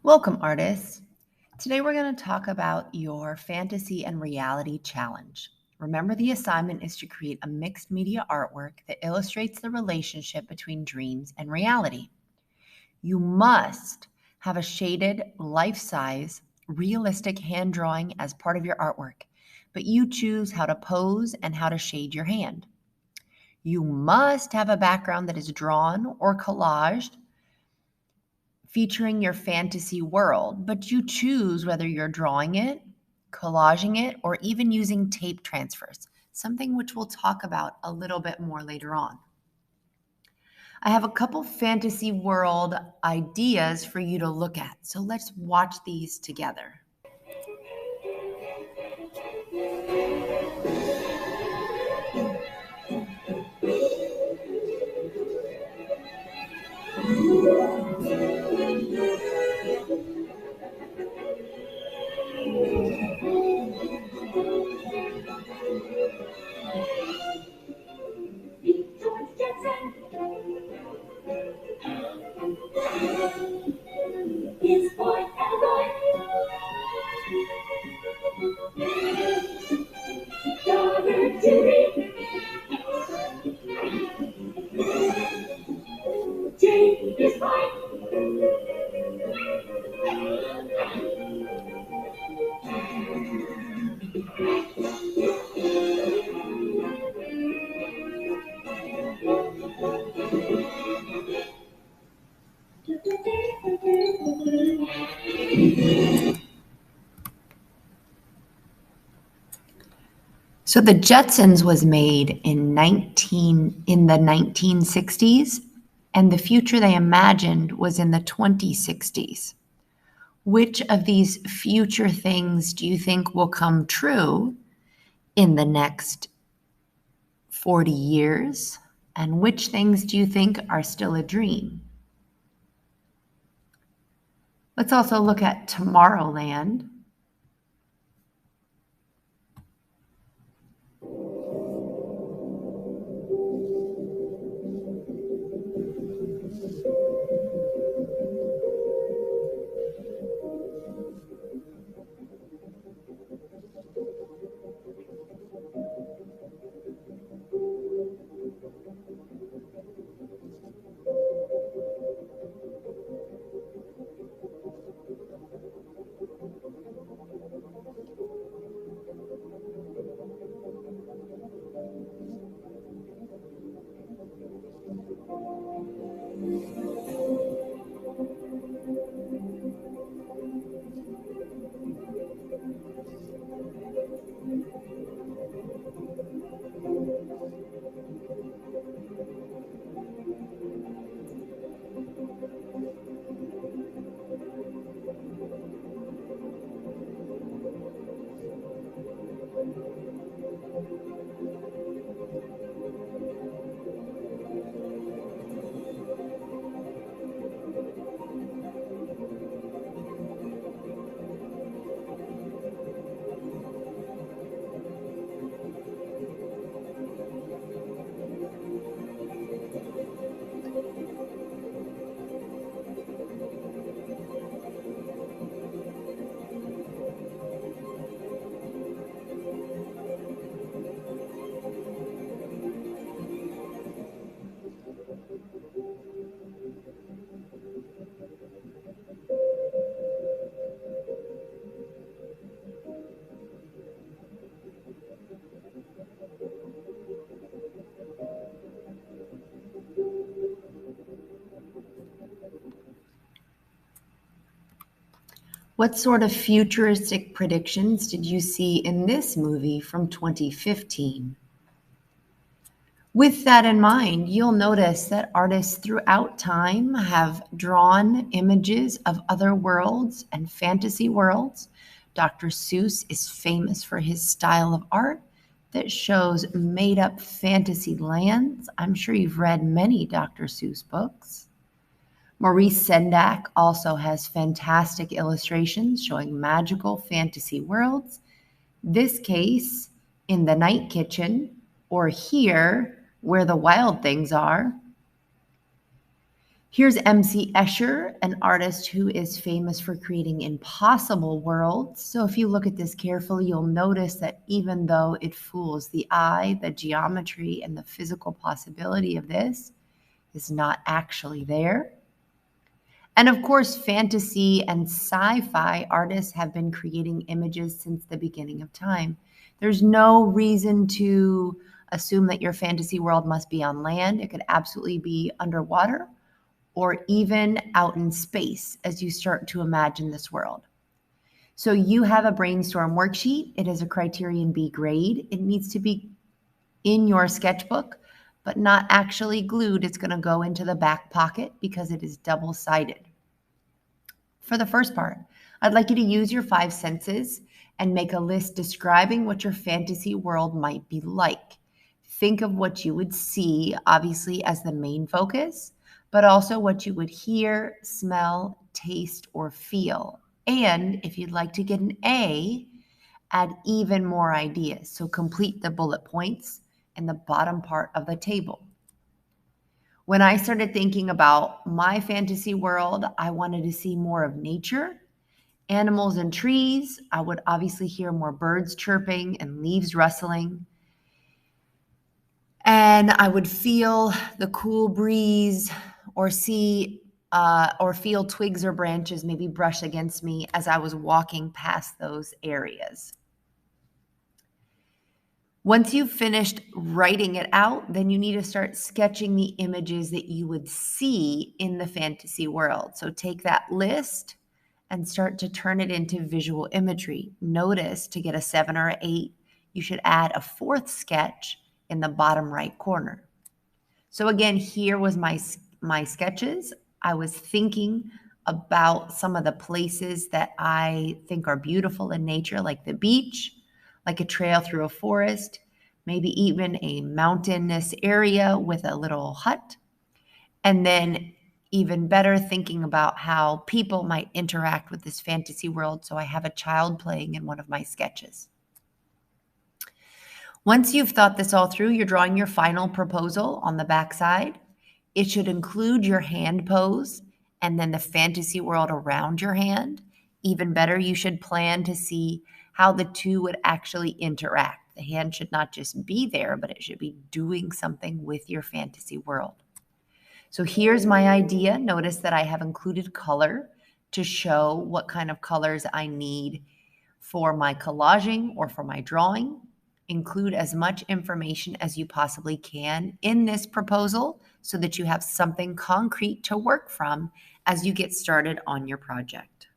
Welcome, artists. Today we're going to talk about your fantasy and reality challenge. Remember, the assignment is to create a mixed media artwork that illustrates the relationship between dreams and reality. You must have a shaded, life-size, realistic hand drawing as part of your artwork, but you choose how to pose and how to shade your hand. You must have a background that is drawn or collaged featuring your fantasy world, but you choose whether you're drawing it, collaging it, or even using tape transfers, something which we'll talk about a little bit more later on. I have a couple fantasy world ideas for you to look at, so let's watch these together. His boy and boy. Daughter Judy. Jane is mine. So the Jetsons was made in the 1960s, and the future they imagined was in the 2060s. Which of these future things do you think will come true in the next 40 years? And which things do you think are still a dream? Let's also look at Tomorrowland. What sort of futuristic predictions did you see in this movie from 2015? With that in mind, you'll notice that artists throughout time have drawn images of other worlds and fantasy worlds. Dr. Seuss is famous for his style of art that shows made-up fantasy lands. I'm sure you've read many Dr. Seuss books. Maurice Sendak also has fantastic illustrations showing magical fantasy worlds. This case, in the Night Kitchen, or Here, Where the Wild Things Are. Here's MC Escher, an artist who is famous for creating impossible worlds. So if you look at this carefully, you'll notice that even though it fools the eye, the geometry and the physical possibility of this is not actually there. And of course, fantasy and sci-fi artists have been creating images since the beginning of time. There's no reason to assume that your fantasy world must be on land. It could absolutely be underwater or even out in space as you start to imagine this world. So you have a brainstorm worksheet. It is a criterion B grade. It needs to be in your sketchbook, but not actually glued. It's going to go into the back pocket because it is double-sided. For the first part, I'd like you to use your 5 senses and make a list describing what your fantasy world might be like. Think of what you would see, obviously, as the main focus, but also what you would hear, smell, taste, or feel. And if you'd like to get an A, add even more ideas. So complete the bullet points in the bottom part of the table. When I started thinking about my fantasy world, I wanted to see more of nature, animals and trees. I would obviously hear more birds chirping and leaves rustling. And I would feel the cool breeze or see or feel twigs or branches maybe brush against me as I was walking past those areas. Once you've finished writing it out, then you need to start sketching the images that you would see in the fantasy world. So take that list and start to turn it into visual imagery. Notice to get a 7 or an 8, you should add a 4th sketch in the bottom right corner. So again, here was my sketches. I was thinking about some of the places that I think are beautiful in nature, like the beach, like a trail through a forest, maybe even a mountainous area with a little hut. And then even better, thinking about how people might interact with this fantasy world. So I have a child playing in one of my sketches. Once you've thought this all through, you're drawing your final proposal on the back side. It should include your hand pose and then the fantasy world around your hand. Even better, you should plan to see how the two would actually interact. The hand should not just be there, but it should be doing something with your fantasy world. So here's my idea. Notice that I have included color to show what kind of colors I need for my collaging or for my drawing. Include as much information as you possibly can in this proposal so that you have something concrete to work from as you get started on your project.